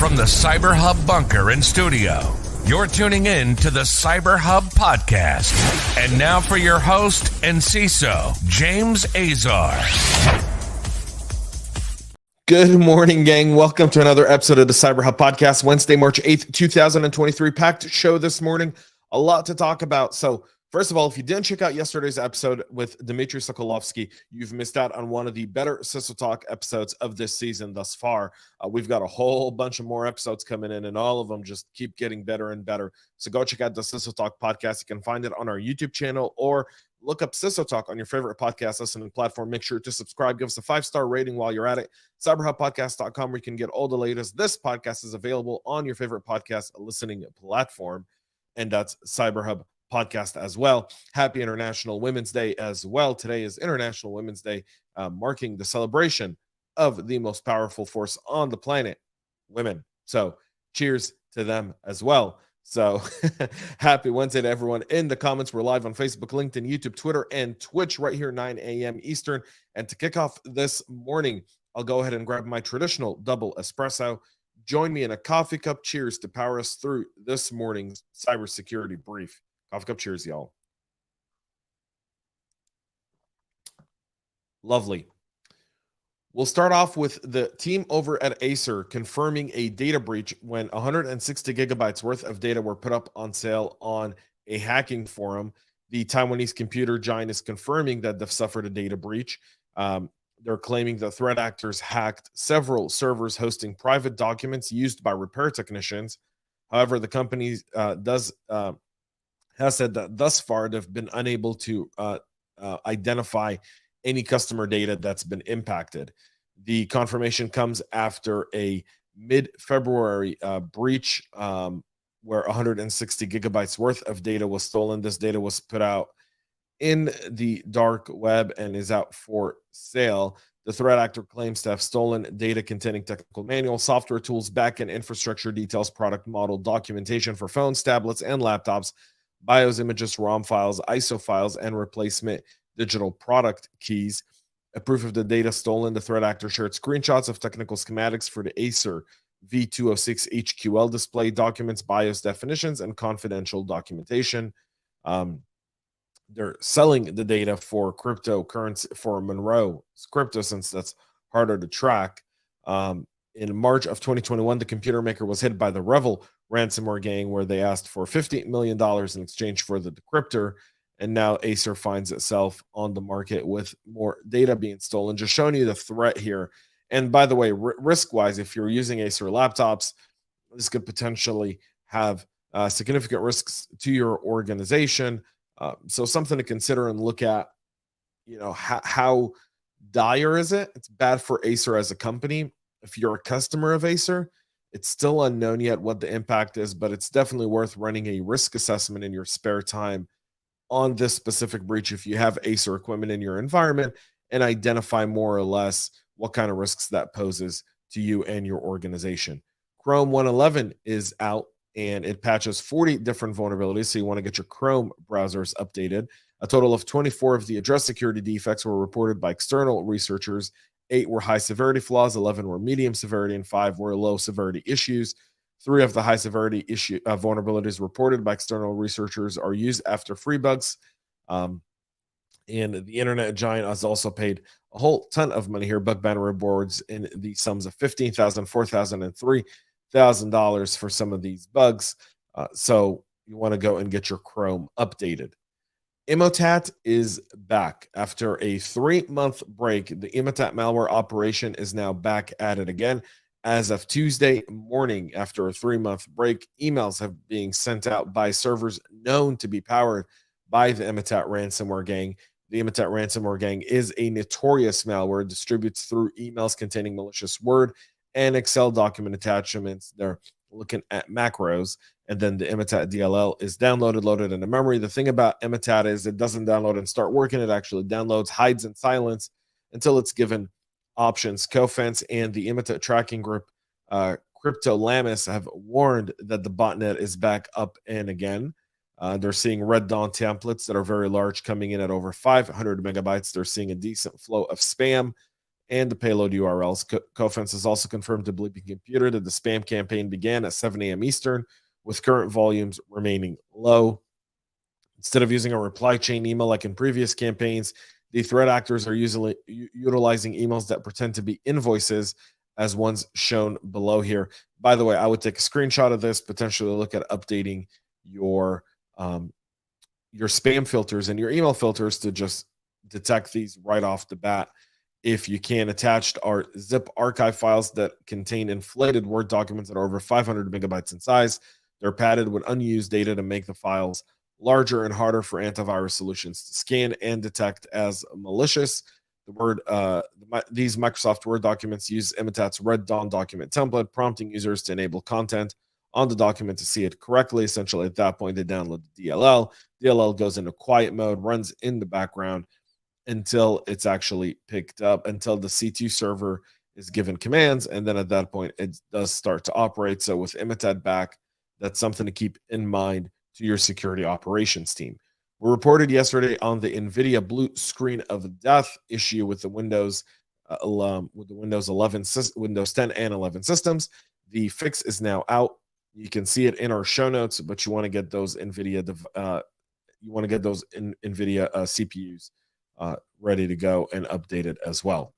From the CyberHub bunker and studio, you're tuning in to the CyberHub Podcast. And now for your host and CISO, James Acer. Good morning, gang. Welcome to another episode of the CyberHub Podcast, Wednesday, March 8th, 2023. Packed show this morning. A lot to talk about. So, first of all, if you didn't check out yesterday's episode with Dmitry Sokolovsky, you've missed out on one of the better CISO Talk episodes of this season thus far. We've got a whole bunch of more episodes coming in, and all of them just keep getting better and better. So go check out the CISO Talk podcast. You can find it on our YouTube channel or look up CISO Talk on your favorite podcast listening platform. Make sure to subscribe. Give us a 5-star rating while you're at it. CyberHubPodcast.com, where you can get all the latest. This podcast is available on your favorite podcast listening platform, and that's CyberHub Podcast as well. Happy International Women's Day as well. Today is International Women's Day, marking the celebration of the most powerful force on the planet, women. So cheers to them as well. So happy Wednesday to everyone in the comments. We're live on Facebook, LinkedIn, YouTube, Twitter, and Twitch right here, 9 a.m. Eastern. And to kick off this morning, I'll go ahead and grab my traditional double espresso. Join me in a coffee cup. Cheers to power us through this morning's cybersecurity brief. Coffee cup cheers, y'all. Lovely. We'll start off with the team over at Acer confirming a data breach when 160 gigabytes worth of data were put up on sale on a hacking forum. The Taiwanese computer giant is confirming that they've suffered a data breach. They're claiming that threat actors hacked several servers hosting private documents used by repair technicians. However, the company has said that thus far they've been unable to identify any customer data that's been impacted. The confirmation comes after a mid-February breach where 160 gigabytes worth of data was stolen. This data was put out in the dark web and is out for sale. The threat actor claims to have stolen data containing technical manuals, software tools, backend infrastructure details, product model, documentation for phones, tablets, and laptops, BIOS images, ROM files, ISO files, and replacement digital product keys. A proof of the data stolen, the threat actor shared screenshots of technical schematics for the Acer V206 HQL display, documents, BIOS definitions, and confidential documentation. They're selling the data for cryptocurrency, for Monero crypto, since that's harder to track. In March of 2021, the computer maker was hit by the Revel ransomware gang, where they asked for $50 million in exchange for the decryptor. And now Acer finds itself on the market with more data being stolen, just showing you the threat here. And by the way, risk-wise, if you're using Acer laptops, this could potentially have significant risks to your organization. So something to consider and look at, how dire is it? It's bad for Acer as a company. If you're a customer of Acer, it's still unknown yet what the impact is, but it's definitely worth running a risk assessment in your spare time on this specific breach if you have Acer equipment in your environment, and identify more or less what kind of risks that poses to you and your organization. Chrome 111 is out, and it patches 40 different vulnerabilities, so you want to get your Chrome browsers updated. A total of 24 of the address security defects were reported by external researchers. 8 were high severity flaws, 11 were medium severity, and 5 were low severity issues. 3 of the high severity vulnerabilities reported by external researchers are used after free bugs. And the internet giant has also paid a whole ton of money here, bug banner rewards in the sums of $15,000, $4,000, and $3,000 for some of these bugs. So you want to go and get your Chrome updated. Emotet is back. After a 3-month break, the Emotet malware operation is now back at it again. As of Tuesday morning, after a 3-month break, emails have been sent out by servers known to be powered by the Emotet ransomware gang. The Emotet ransomware gang is a notorious malware, distributes through emails containing malicious Word and Excel document attachments. They're looking at macros, and then the Emotet DLL is downloaded, loaded into memory. The thing about Emotet is it doesn't download and start working. It actually downloads, hides in silence until it's given options. Cofense and the Emotet tracking group Crypto Lamis have warned that the botnet is back up and again. They're seeing Red Dawn templates that are very large coming in at over 500 megabytes. They're seeing a decent flow of spam and the payload URLs. Cofense has also confirmed to Bleeping Computer that the spam campaign began at 7 a.m. Eastern, with current volumes remaining low. Instead of using a reply chain email like in previous campaigns, the threat actors are usually utilizing emails that pretend to be invoices, as ones shown below here. By the way, I would take a screenshot of this, potentially look at updating your spam filters and your email filters to just detect these right off the bat. If you can, attached are zip archive files that contain inflated Word documents that are over 500 megabytes in size. They're padded with unused data to make the files larger and harder for antivirus solutions to scan and detect as malicious. These Microsoft Word documents use Emotet's Red Dawn document template, prompting users to enable content on the document to see it correctly. Essentially, at that point, they download the DLL. DLL goes into quiet mode, runs in the background until it's actually picked up, until the C2 server is given commands, and then at that point, it does start to operate. So with Emotet back, that's something to keep in mind to your security operations team. We reported yesterday on the Nvidia blue screen of death issue with the Windows 11, Windows 10 and 11 systems. The fix is now out. You can see it in our show notes, but you want to get those Nvidia CPUs ready to go and updated as well.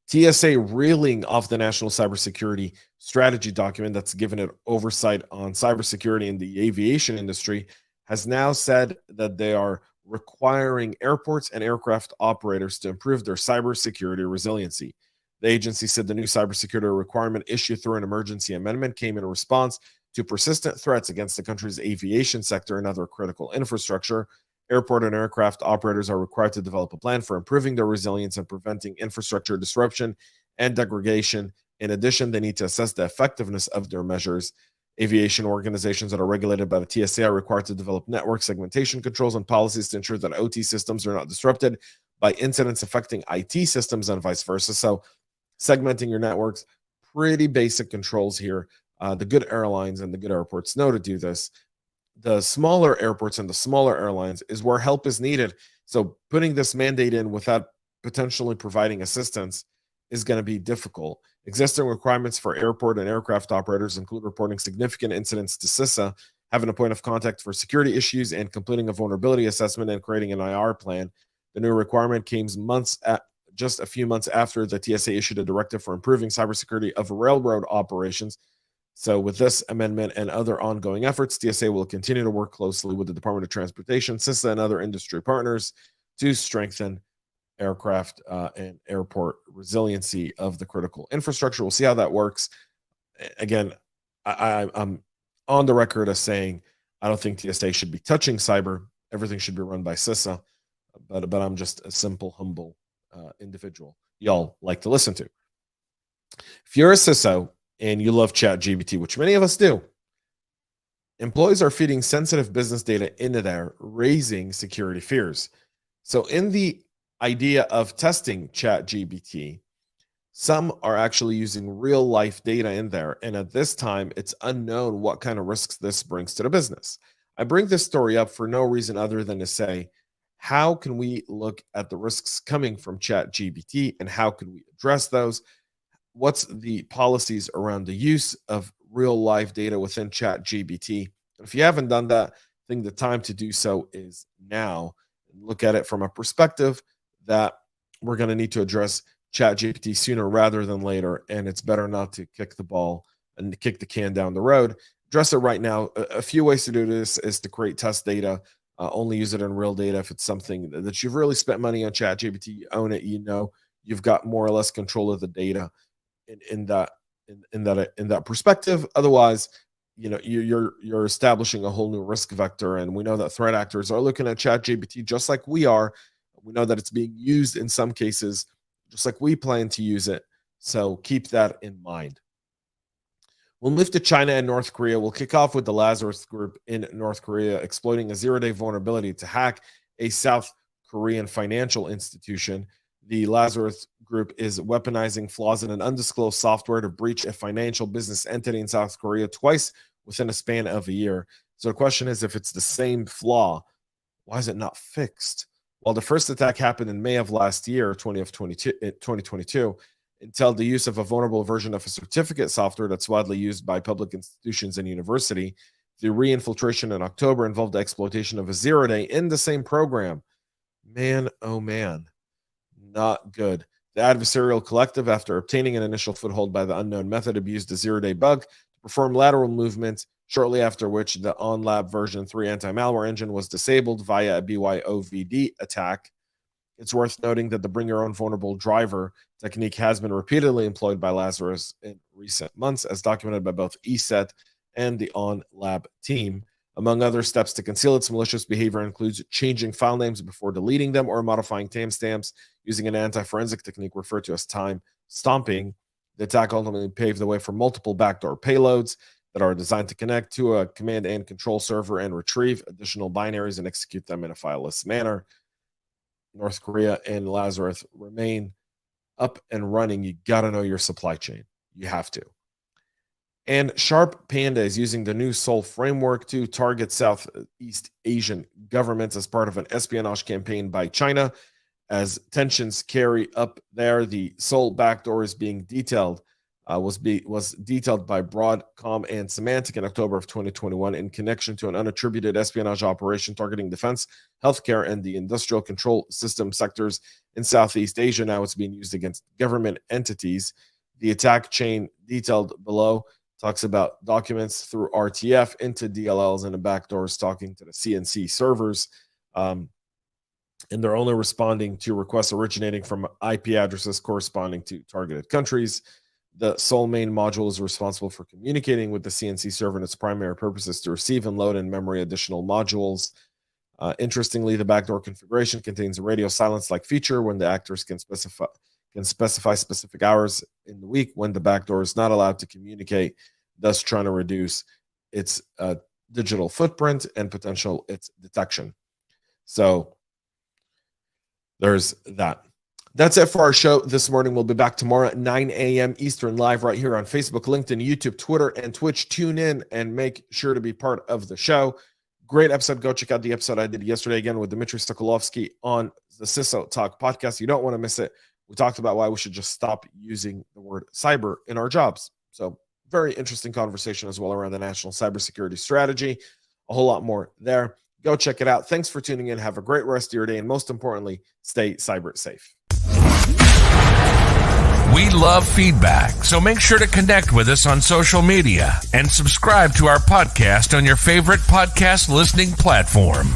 TSA reeling off the National Cybersecurity Strategy document that's given it oversight on cybersecurity in the aviation industry has now said that they are requiring airports and aircraft operators to improve their cybersecurity resiliency. The agency said the new cybersecurity requirement issued through an emergency amendment came in response to persistent threats against the country's aviation sector and other critical infrastructure. Airport and aircraft operators are required to develop a plan for improving their resilience and preventing infrastructure disruption and degradation. In addition, they need to assess the effectiveness of their measures. Aviation organizations that are regulated by the TSA are required to develop network segmentation controls and policies to ensure that OT systems are not disrupted by incidents affecting IT systems and vice versa. So segmenting your networks, pretty basic controls here. The good airlines and the good airports know to do this. The smaller airports and the smaller airlines is where help is needed. So putting this mandate in without potentially providing assistance is going to be difficult. Existing requirements for airport and aircraft operators include reporting significant incidents to CISA, having a point of contact for security issues, and completing a vulnerability assessment and creating an IR plan. The new requirement came just a few months after the TSA issued a directive for improving cybersecurity of railroad operations. So with this amendment and other ongoing efforts, TSA will continue to work closely with the Department of Transportation, CISA, and other industry partners to strengthen aircraft and airport resiliency of the critical infrastructure. We'll see how that works. Again, I'm on the record as saying I don't think TSA should be touching cyber. Everything should be run by CISA, but I'm just a simple, humble individual y'all like to listen to. If you're a CISO and you love ChatGPT, which many of us do, employees are feeding sensitive business data into there, raising security fears. So in the idea of testing ChatGPT, some are actually using real life data in there. And at this time, it's unknown what kind of risks this brings to the business. I bring this story up for no reason other than to say, how can we look at the risks coming from ChatGPT and how can we address those? What's the policies around the use of real life data within ChatGPT? If you haven't done that, I think the time to do so is now. Look at it from a perspective that we're going to need to address ChatGPT sooner rather than later, and it's better not to kick the ball and kick the can down the road. Address it right now. A few ways to do this is to create test data. Only use it in real data if it's something that you've really spent money on. ChatGPT, you own it, you've got more or less control of the data in that perspective. Otherwise, you're establishing a whole new risk vector, and we know that threat actors are looking at ChatGPT just like we are. We know that it's being used in some cases just like we plan to use it. So keep that in mind. We'll move to China and North Korea. We'll kick off with the Lazarus Group in North Korea exploiting a zero-day vulnerability to hack a South Korean financial institution. The Lazarus Group is weaponizing flaws in an undisclosed software to breach a financial business entity in South Korea twice within a span of a year. So the question is, if it's the same flaw, why is it not fixed? While the first attack happened in May of last year, 2022, Intel, the use of a vulnerable version of a certificate software that's widely used by public institutions and university. The re-infiltration in October involved the exploitation of a zero-day in the same program. Man, oh man, not good. The adversarial collective, after obtaining an initial foothold by the unknown method, abused a zero-day bug to perform lateral movements, shortly after which the OnLab version 3 anti-malware engine was disabled via a BYOVD attack. It's worth noting that the bring your own vulnerable driver technique has been repeatedly employed by Lazarus in recent months, as documented by both ESET and the OnLab team. Among other steps to conceal its malicious behavior includes changing file names before deleting them or modifying timestamps using an anti-forensic technique referred to as time stomping. The attack ultimately paved the way for multiple backdoor payloads that are designed to connect to a command and control server and retrieve additional binaries and execute them in a fileless manner. North Korea and Lazarus remain up and running. You got to know your supply chain. You have to. And Sharp Panda is using the new Sol framework to target Southeast Asian governments as part of an espionage campaign by China. As tensions carry up there, the Sol backdoor is being detailed. Was detailed by Broadcom and Symantec in October of 2021 in connection to an unattributed espionage operation targeting defense, healthcare, and the industrial control system sectors in Southeast Asia. Now it's being used against government entities. The attack chain detailed below talks about documents through RTF into DLLs and the backdoors talking to the CNC servers. And they're only responding to requests originating from IP addresses corresponding to targeted countries. The Sol main module is responsible for communicating with the CNC server, and its primary purpose is to receive and load in memory additional modules. Interestingly, the backdoor configuration contains a radio silence-like feature when the actors can specify specific hours in the week when the backdoor is not allowed to communicate, thus trying to reduce its digital footprint and potential its detection. So there's that. That's it for our show this morning. We'll be back tomorrow at 9 a.m. Eastern, live right here on Facebook, LinkedIn, YouTube, Twitter, and Twitch. Tune in and make sure to be part of the show. Great episode. Go check out the episode I did yesterday again with Dmitry Sokolovsky on the CISO Talk podcast. You don't want to miss it. We talked about why we should just stop using the word cyber in our jobs. So very interesting conversation as well around the national cybersecurity strategy. A whole lot more there. Go check it out. Thanks for tuning in. Have a great rest of your day. And most importantly, stay cyber safe. We love feedback, so make sure to connect with us on social media and subscribe to our podcast on your favorite podcast listening platform.